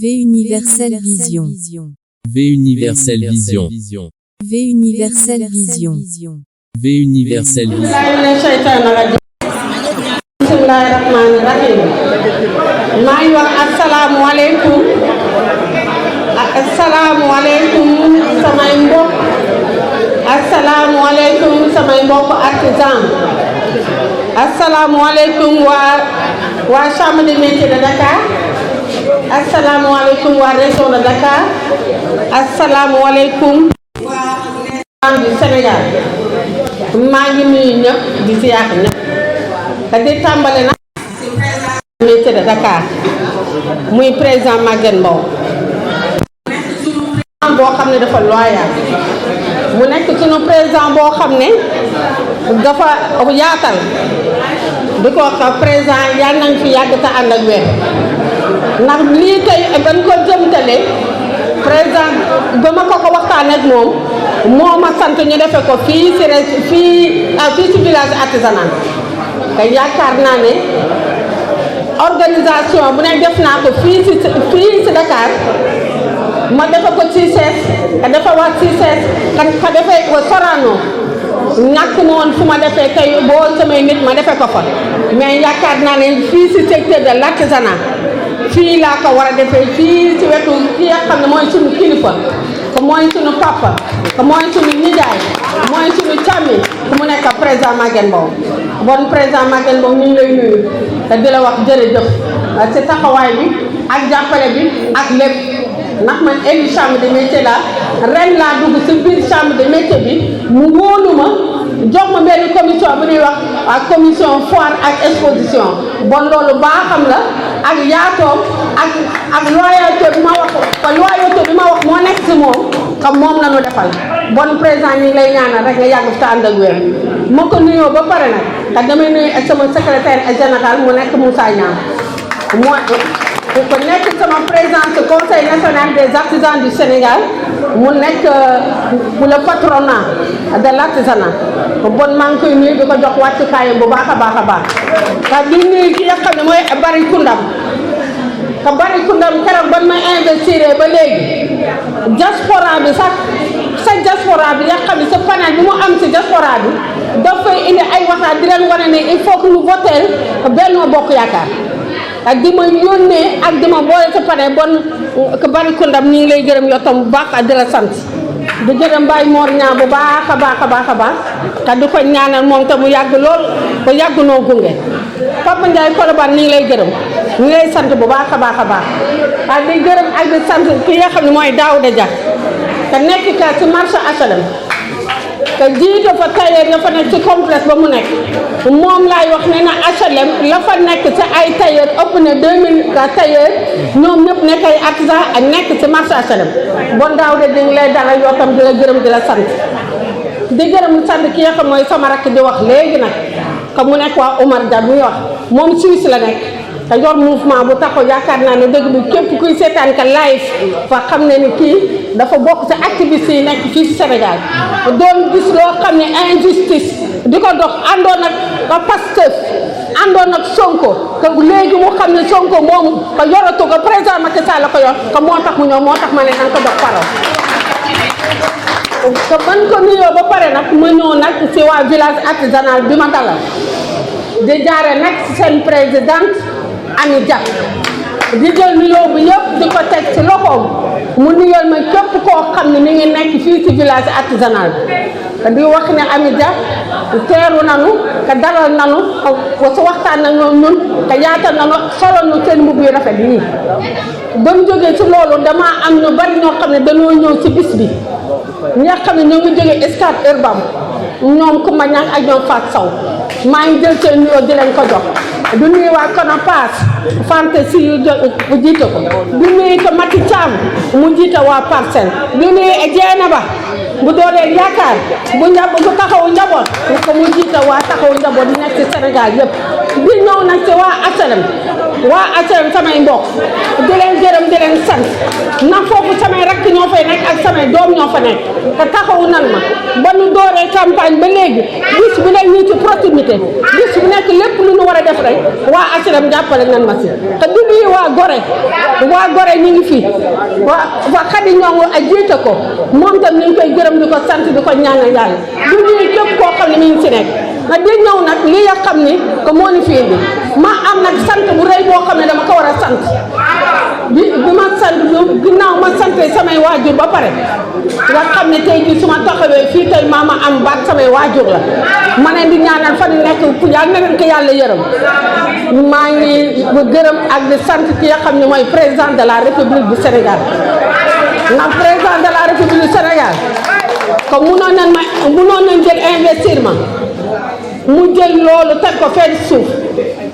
Universel Vision. Universel Vision. Universel Vision. Universel Vision. Bismillahirrahmanirrahim. maa ngi wax asalaamualeykum samay mbokk asalaamualeykum samay mbokk artisan asalaamualeykum waa chambre des métiers de Dakar asalaamualeykum waa région de Dakar asalaamualeykum waa du Sénégal maa ngi nuyu ñëpp di ziar ñëpp te di tàmbale na métier de Dakar muy président Maguette Mbow boo xam ne dafa loyal mu nekk sunu président boo xam ne dafa yaatal di ko wax président yàlla nañ fi yàgg te ànd ak wér ndax lii tey bañ ko jëmtale président ba ma ko waxtaan ak moom moo ma sant ñu defe ko fii ci village artisanal te yaakaar naa ne organisation bu ne def naa ko fii ci Dakar ma defe ko ci sees ka dafa wax ci sees ka defee ko Sorano ñàkk ma woon fu ma defee tey boo samay nit ma defe ko fa mais yaakaar naa ne fii ci secteur de l'artisanat fii laa ko war a defee fii ci wetu ki nga xam ne mooy suñu kilifa que mooy suñu papa que mooy suñu nijaay mooy suñu càmmi ku mu nekk président Maguette Mbow bon président Maguette Mbow ñu ngi lay nuyu te di la wax jërëjëf ci taxawaay bi ak jàppale bi ak lépp ndax man élu chambre de métier la ren laa dugg ci biir chambre de métier bi mu wóolu ma jox ma benn commission bu ñuy wax ak commission foire ak exposition bon loolu baaxam la ak yaatoom ak loyauté bi ma wax moo nekk ci moom xam moom la ñu defal bon président ñu ngi lay ñaanal rek nga yàgg te ànd ak wér ma ko nuyoo ba pare nag te damay nuyu ak sama secrétaire général mu nekk Moussa Niang ko nekk sama présidente conseil national des artisans du Sénégal mu nekk pour le patronat de l'artisanat bon maa ngi koy nuyu di ko jox wàccukaayam bu baax a baax a baax te di nuyu ki nga xam ne mooy Bari Koundam te Bari Koundam keroog ban ma investir ba léegi diaspora bi sax sa diaspora bi nga xam ne sa panel bi mu am si diaspora bi dafay indi ay waxtaan di leen wane ne il faut que nous voter Benno Bokk Yaakaar ak di ma yónnee ak di ma boole sa panel bon que Bari Koundam ñu ngi lay gërëm yow tam bu baax ak di la sant di gërëm Baye Mor ñaa bu baax a baax te di ko ñaanal moom te mu yàgg lool ba yàgg noo gunge Papa Ndiaye Colobane ñu ngi lay gërëm ñu ngi lay sant bu baax a baax waaye di gërëm ak di sant ki nga xam ne mooy Daouda Dia te nekk ka ci marché HLM te jiite fa tailleur ya fa nekk ci complexe ba mu nekk moom laay wax ne na HLM la fa nekk ci ay tailleur ëpp na 2000 tailleur ñoom ñëpp nekk ay artisan ak nekk ci marché HLM bon daaw de di ngi lay dalal yoo tam di la gërëm di la sant di gërëm sant ki nga xam mooy sama rakk di wax léegi nag que mu nekk waa Omar Dia muy wax moom Suisse la nekk te yor mouvement bu taxaw yaakaar naa ne dëgg bi képp kuy seetaan ka live fa xam ne ni kii dafa bokk ci activiste yi nekk fii ci Sénégal doon gis loo xam ne injustice di ko dox àndoon ak Pastef àndoon ak Sonko te léegi mu xam ne Sonko moomu ko yoratu ko président Macky Sall la ko yor que moo tax mu ñëw moo tax ma ne nan ko dox parole te ban ko nuyoo ba pare nag ma ñëw nag ci waa village artisanal bi ma dalal di jaare nag ci seen présidente Ami Dia di jël nuyoo bi yëpp di ko teg ci loxoom mu nuyal ma képp koo xam ne mi ngi nekk fii ci village artisanal bi di wax ne Ami Dia teeru nanu te dalal nanu ko su waxtaan ak ñun te yaatal nanu solo nu seen mbubb yu rafet nii ba mu jógee ci loolu dama am ñu bari ñoo xam ne dañoo ñëw ci bis bi ñi nga xam ne ñoo ngi jógee Scat Urbam ñoom Koumba Niang ak ñoom Fatou Sow maa ngi jël seen nuyoo di leen ko jox du nuyu waa Konapass Fante si yu jiite ko du nuyu ko Mati Thiam mu jiite waa Parcelles du nuyu Dieynaba bu dooleel yaakaar bu taxawu njaboot ko mu jiite waa taxawu njaboot yi nekk ci Sénégal yëpp di ñëw nag ci waa HLM samay mbokk di leen gërëm di leen sant na foofu samay rakk ñoo fa foofee nag ak samay doom ñoo fa nekk te taxawu nan ma ba nu dooree campagne ba léegi bis bu nekk ñu ci proximité bis bu nekk lépp lu nu war a def rek waa HLM jàppale nan ma si te du nuyu waa Gorée ñu ngi fi waa Khady Ñongo a jiite ko moom tam ñu ngi koy gërëm di ko sant di ko ñaanal yàlla du nuyu képp koo xam ne mi ngi si nekk nga di ñëw nag li nga xam ni que moo ni fi indi ma am nag sant bu rëy boo xam ne dama ko war a sant bi ma sant ginnaaw ma sante samay waajur ba pare nga xam ne tey jii su ma taxawee fii tey maa ma am baat samay waajur la ma leen di ñaanal fan nekk fu yàlla na leen ko yàlla yërëm maa ngi gërëm ak di sant ki nga xam ne mooy président de la république du Sénégal ndax président de la république du Sénégal comme munoon nañ jël investissement mu jël loolu teg ko fenn suuf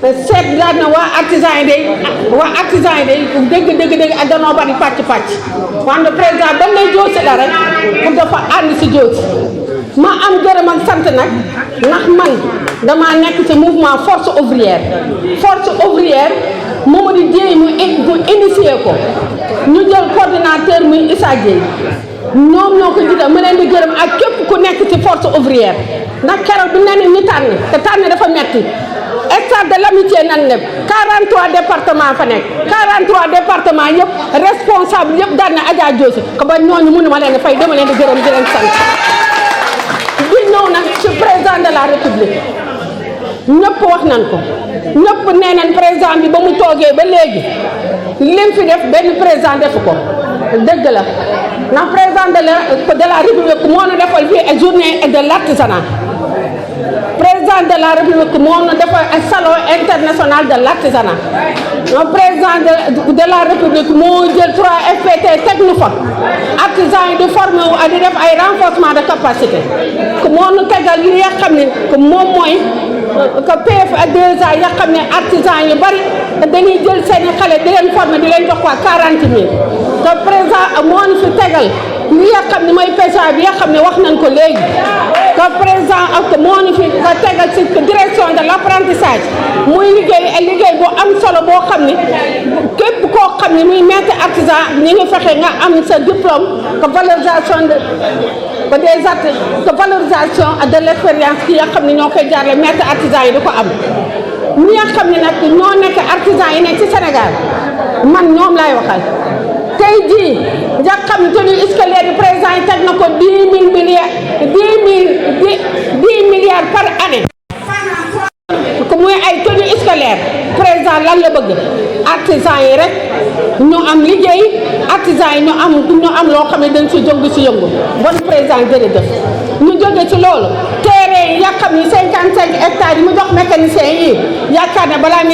seet daal na waa artisan yi day dëgg ak danoo bari pàcc wante président dañ lay joosi la rek pour dafa ànd si joosi ma am gërëm ak sant nag ndax man dama nekk ci mouvement force ouvrière Mamadou Dieye mu initié ko ñu jël coordinateur muy Issa Dieye ñoom ñoo ko jiite ma leen di gërëm ak képp ku nekk ci force ouvrière ndax keroog bi ne ñu tànn dafa metti stade de l'amitié nan ne 43 départements fa nekk 43 départements yëpp responsable yëpp daan na Adja Diosi ko ba ñooñu mënu ma leen di fay dama leen di gërëm di leen sant di ñëw nag ci président de la république ñëpp wax nan ko ñëpp nee nañ président bi ba mu toogee ba léegi lim fi def benn président defu ko dëgg la ndax président de la république moo na defal fii ay journée de l'artisanat président de la république moo na defal ay salon international de l'artisanat président de la république moo jël 3 FPT teg nu fa artisans yi di formé wu di def ay renforcement de capacité que moo nu tegal li nga xam ne que moom mooy que PFA 2A ya xam ne artisans yu bari dañuy jël seeni xale di leen former di leen jox quoi 40 000 te président moo ñu fi tegal li nga xam ne mooy PSA bi nga xam ne wax nañ ko léegi que président ak moo ñu fi nga tegal ci direction de l'apprentissage muy liggéey bu am solo boo xam ne képp koo xam ne muy maître artisan ñi ngi fexe nga am sa diplôme que valorisation de l'expérience ki nga xam ne ñoo koy jaarale maître artisan yi di ko am ñi nga xam ne nag ñoo nekk artisan yi nekk ci Sénégal man ñoom laay waxal tey jii nga xam ne tenue scolaire yi président yi teg na ko 10 milliards par année que muy ay tenue scolaire président lan la bëgg artisan yi rek ñu am liggéey artisan yi ñu am loo xam ne dañ si jóg si yëngu bon président jërëjëf ñu jóge ci loolu terrain yi nga xam ni 55 hectares yi mu jox mécanicien yi yaakaar ne balaa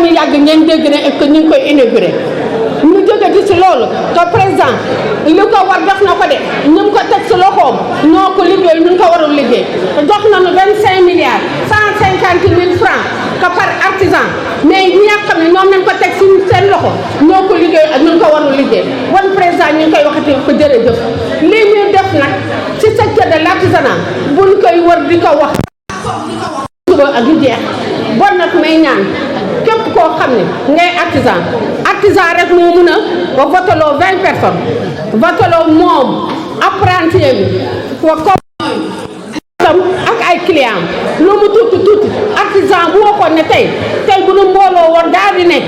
muy yàgg ngeen dégg ne que ñu ngi koy inauguré ñu jóge ci loolu te président li ko war def na ko de ñu ko teg ci loxoom ñoo ko liggéey ñu ko warul liggéey jox nañu 25 milliards 150 000 francs que par artisan mais ñi nga xam ne ñoom nañ ko teg ci seen loxo ñoo ko liggéey ak ñu ko warul liggéey wan président ñu ngi koy waxati ko jërëjëf lii ñuy def nag ci secteur de l'artisanat buñ koy war di ko wax suba ak yu jeex bon nag may ñaan képp koo xam ne ngay artisan rek moo mun a ba voteloo 20 personnes voteloo moom apprenti bi wa comme ak ay client lu mu tuuti artisan bu waxoon ne tey bu nu mbooloo woon daal di ne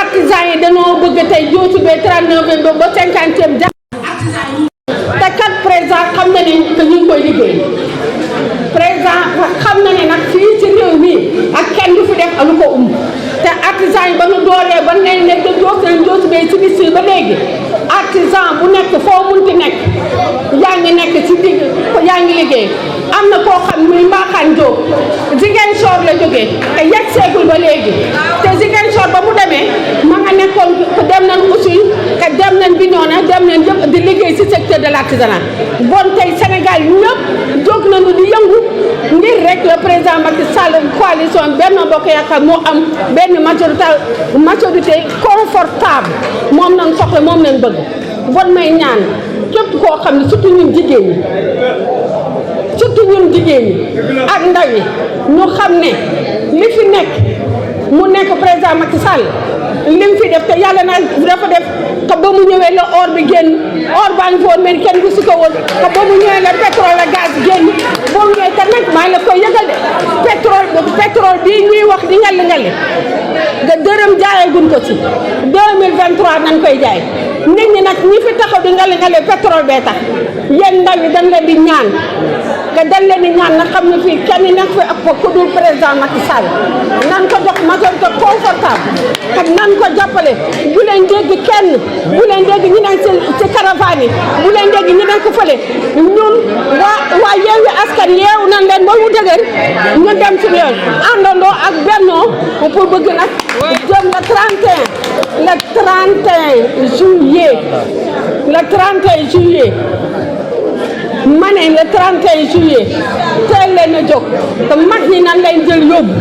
artisan yi dañoo bëgg tey jootu bee 39 ba 50e te kat président xam na ni que ñu ngi koy liggéey président xam na ne nag fii ci réew mi ak kenn du fi def lu ko te artisan yi ba nu doolee ba ne da jootu bee ci bis ba léegi artisan bu nekk foo munti nekk yaa ngi nekk ci digg yaa ngi liggéey am na koo xam muy Mbaaxaan Jóob Ziguinchor la jógee te yegg seegul ba léegi te Ziguinchor ba mu demee ma nga nekkoon dem nañ aussi te dem nañ Bignona dem nañ yëpp di liggéey ci secteur de l'artisanat bon tey Sénégal ñëpp jóg nañu di yëngu ngir rek le président Macky Sall coalition Benno Bokk Yaakaar moo am benn majorité confortable moom nañ soxla moom nañ bëgg bon may ñaan képp koo xam ne surtout ñun jigéen ñi ak ndaw yi ñu xam ne li fi nekk mu nekk président Macky Sall li mu fi def te yàlla na dafa def te ba mu ñëwee la or bi génn or baa ngi foon mais kenn gisu ko woon te boobu ñëwee la pétrole la gaz génn boobu ñëwee te nag maa ngi la koy yëgal de pétrole bii ñuy wax di ngali nga dërëm jaayeeguñ ko ci 2023 nañ koy jaay nit ñi nag ñi fi taxaw di ngali pétrole bee tax yéen ndaw yi dañ leen di ñaan na xam ne fii kenn nekk fi ak ku dul président Macky Sall nan ko jox majorité confortable ak nan ko jàppale bu leen dégg kenn bu leen dégg ñu nekk ci caravane yi bu leen dégg ñu nekk fële ñun waa Yewwi Askan yeewu nañ leen ba mu dëgër ñu dem ci yoon àndandoo ak Bennoo pour bëgg nag jëm le 31 juillet ma ne le 31 juillet teel leen a jóg te mag ñi nan leen jël yóbbu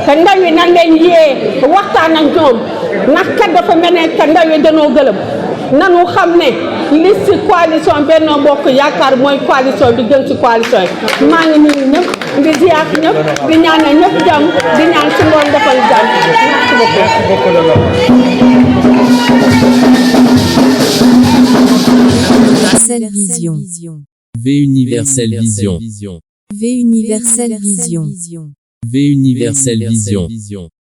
te ndaw yi nan leen yee waxtaan ak ñoom ndax kat dafa mel ne que ndaw yi danoo gëlëm nanu xam ne liste coalition Benno Bokk Yaakaar mooy coalition bi gën ci coalition yi maa ngi nuyu ñëpp di ziar ñëpp di ñaanal ñëpp jàmm di ñaan ci ngoon defal jàmm merci Universel Vision. V Universel Vision. V Universel Vision. V Universel Vision.